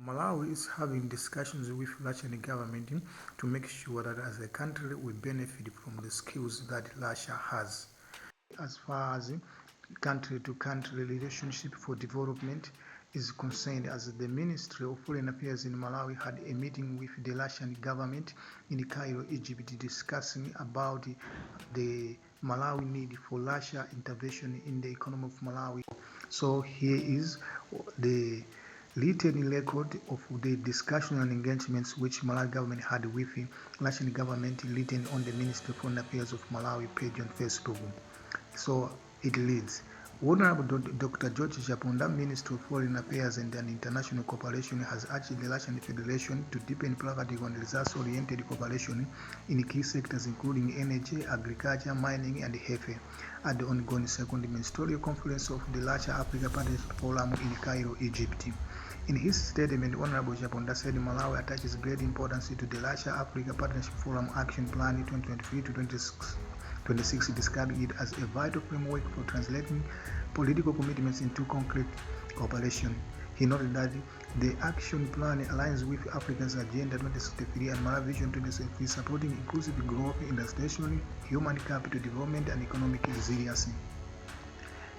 Malawi is having discussions with Russian government to make sure that as a country we benefit from the skills that Russia has. As far as country-to-country relationship for development is concerned, as the Ministry of Foreign Affairs in Malawi had a meeting with the Russian government in Cairo, Egypt, discussing about the Malawi need for Russia intervention in the economy of Malawi. So here is the written record of the discussion and engagements which Malawi government had with the Russian government, written on the Ministry of Foreign Affairs of Malawi page on Facebook. So it reads, Honourable Dr. Chaponda, Minister of Foreign Affairs and International Cooperation, has urged the Russian Federation to deepen pragmatic and results-oriented cooperation in key sectors including energy, agriculture, mining and health at the ongoing Second Ministerial Conference of the Russia-Africa Partnership Forum in Cairo, Egypt. In his statement, Honourable Chaponda said Malawi attaches great importance to the Russia-Africa Partnership Forum Action Plan 2023-2026, describing it as a vital framework for translating political commitments into concrete cooperation. He noted that the action plan aligns with Africa's Agenda 2063 and Malawi Vision 2063, supporting inclusive growth, industrialisation, human capital development, and economic resilience.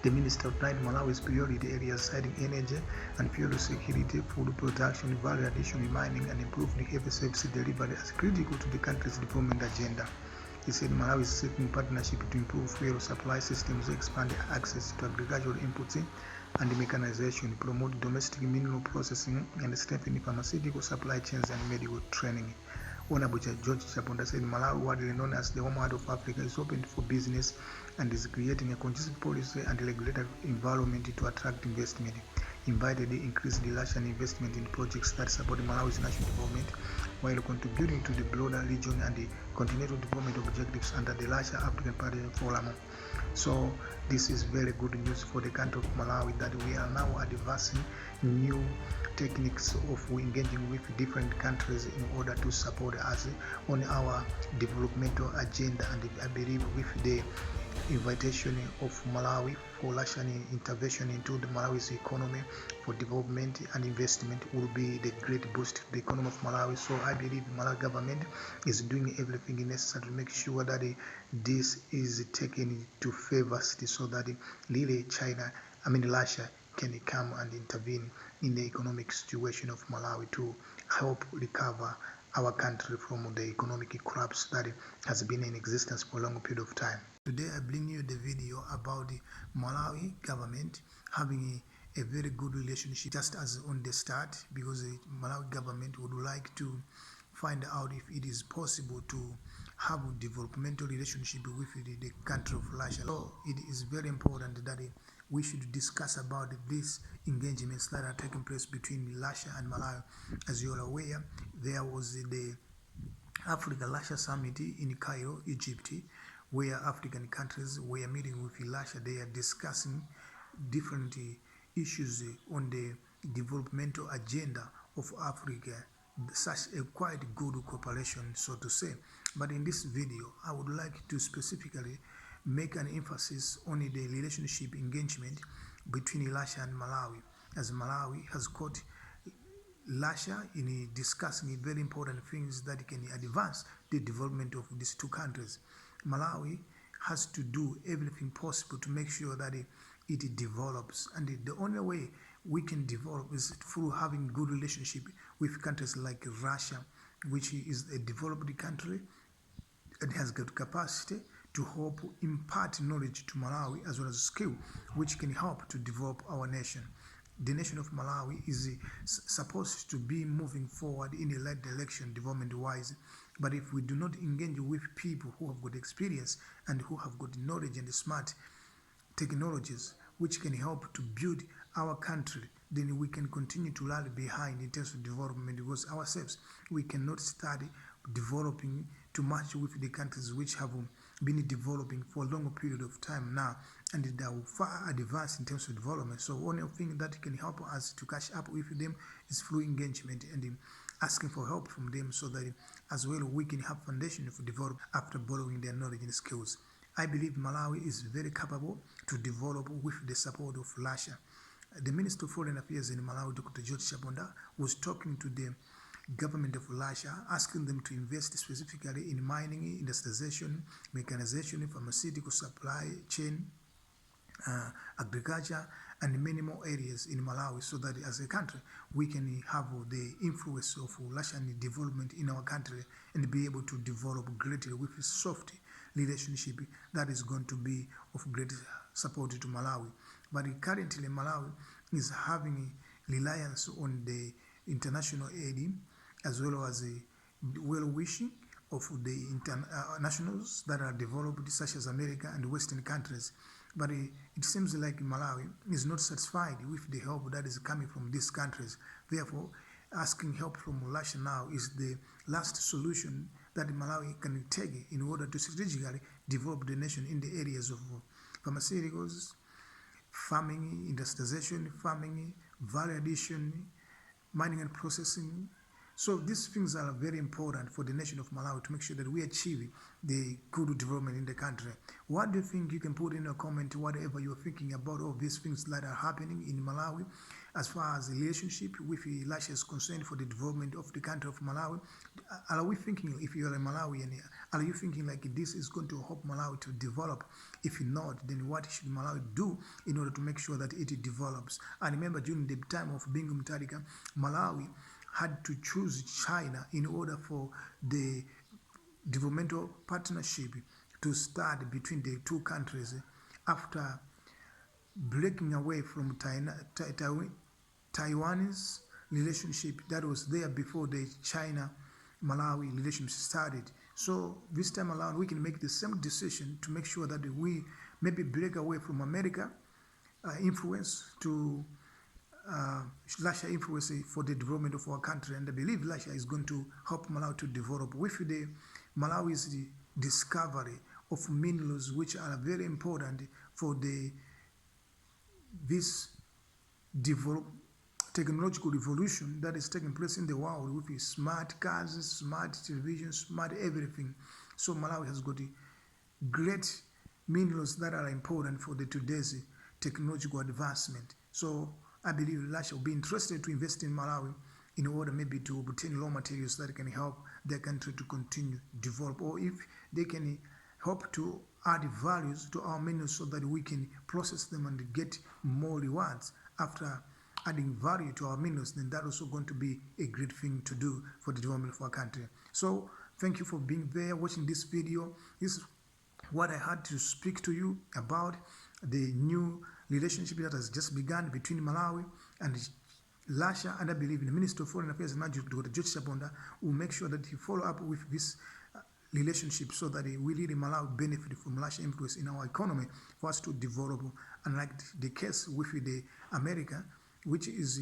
The minister outlined Malawi's priority areas, citing energy and fuel security, food production, value addition, mining, and improved health service delivery as critical to the country's development agenda. He said Malawi is seeking partnership to improve fuel supply systems, expand access to agricultural inputs and mechanization, promote domestic mineral processing, and strengthen pharmaceutical supply chains and medical training. Honourable Chaponda said Malawi, widely known as the homeland of Africa, is open for business and is creating a conducive policy and regulatory environment to attract investment. He invited increased Russian investment in projects that support Malawi's national development while contributing to the broader region and the continental development objectives under the Russia-African Partnership Forum. So this is very good news for the country of Malawi, that we are now advancing new techniques of engaging with different countries in order to support us on our developmental agenda. And I believe with the invitation of Malawi for Russian intervention into the Malawi's economy for development and investment will be the great boost to the economy of Malawi. So I believe the Malawi government is doing everything necessary to make sure that this is taken to favor so that really Russia can come and intervene in the economic situation of Malawi to help recover our country from the economic collapse that has been in existence for a long period of time. Today I bring you the video about the Malawi government having a very good relationship just as on the start, because the Malawi government would like to find out if it is possible to have a developmental relationship with the country of Russia. So it is very important that we should discuss about these engagements that are taking place between Russia and Malawi. As you are aware, there was the Africa-Russia Summit in Cairo, Egypt, where African countries were meeting with Russia. They are discussing different issues on the developmental agenda of Africa, such a quite good cooperation, so to say. But in this video, I would like to specifically make an emphasis on the relationship engagement between Russia and Malawi, as Malawi has caught Russia in discussing very important things that can advance the development of these two countries. Malawi has to do everything possible to make sure that it develops, and the only way we can develop is through having good relationship with countries like Russia, which is a developed country and has got capacity to help impart knowledge to Malawi as well as skill which can help to develop our nation. The nation of Malawi is supposed to be moving forward in the right direction development-wise, but if we do not engage with people who have got experience and who have got knowledge and smart technologies which can help to build our country, then we can continue to lag behind in terms of development, because ourselves we cannot start developing to match with the countries which have been developing for a long period of time now, and they are far advanced in terms of development. So one thing that can help us to catch up with them is through engagement and asking for help from them, so that as well we can have foundation for develop after borrowing their knowledge and skills. I believe Malawi is very capable to develop with the support of Russia. the Minister of Foreign Affairs in Malawi, Dr. Chaponda, was talking to the government of Russia, asking them to invest specifically in mining, industrialization, mechanization, pharmaceutical supply chain, agriculture, and many more areas in Malawi, so that as a country we can have the influence of Russian development in our country and be able to develop greatly with a soft relationship that is going to be of great support to Malawi. But currently Malawi is having reliance on the international aid as well as the well-wishing of the internationals that are developed, such as America and Western countries. But it seems like Malawi is not satisfied with the help that is coming from these countries. Therefore, asking help from Russia now is the last solution that Malawi can take in order to strategically develop the nation in the areas of pharmaceuticals, farming, industrialization, farming, value addition, mining and processing. So these things are very important for the nation of Malawi to make sure that we achieve the good development in the country. What do you think? You can put in a comment whatever you're thinking about all these things that are happening in Malawi as far as the relationship with Russia is concerned for the development of the country of Malawi. Are we thinking, if you're a Malawian, are you thinking like this is going to help Malawi to develop? If not, then what should Malawi do in order to make sure that it develops? And remember, during the time of Bingu Mutharika, Malawi had to choose China in order for the developmental partnership to start between the two countries after breaking away from Taiwan's relationship that was there before the China-Malawi relationship started. So this time around, we can make the same decision to make sure that we maybe break away from America influence to Russia influence for the development of our country, and I believe Russia is going to help Malawi to develop with the Malawi's discovery of minerals, which are very important for this technological revolution that is taking place in the world with smart cars, smart television, smart everything. So Malawi has got great minerals that are important for today's technological advancement. So I believe Russia will be interested to invest in Malawi in order maybe to obtain raw materials that can help their country to continue to develop, or if they can help to add values to our minerals so that we can process them and get more rewards after adding value to our minerals, then that's also going to be a great thing to do for the development of our country. So thank you for being there, watching this video. This is what I had to speak to you about the new relationship that has just begun between Malawi and Russia, and I believe the Minister of Foreign Affairs, Dr. Chaponda, will make sure that he follow up with this relationship so that we really Malawi benefit from Russian influence in our economy for us to develop, unlike the case with the America, which is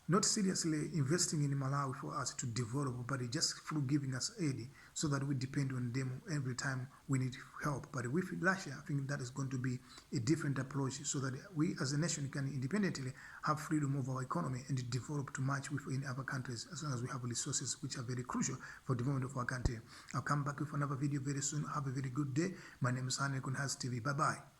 not seriously investing in Malawi for us to develop, but just through giving us aid so that we depend on them every time we need help. But with Russia, I think that is going to be a different approach so that we as a nation can independently have freedom of our economy and develop to match with in other countries as long as we have resources which are very crucial for development of our country. I'll come back with another video very soon. Have a very good day. My name is Honourable Dr. TV. Bye-bye.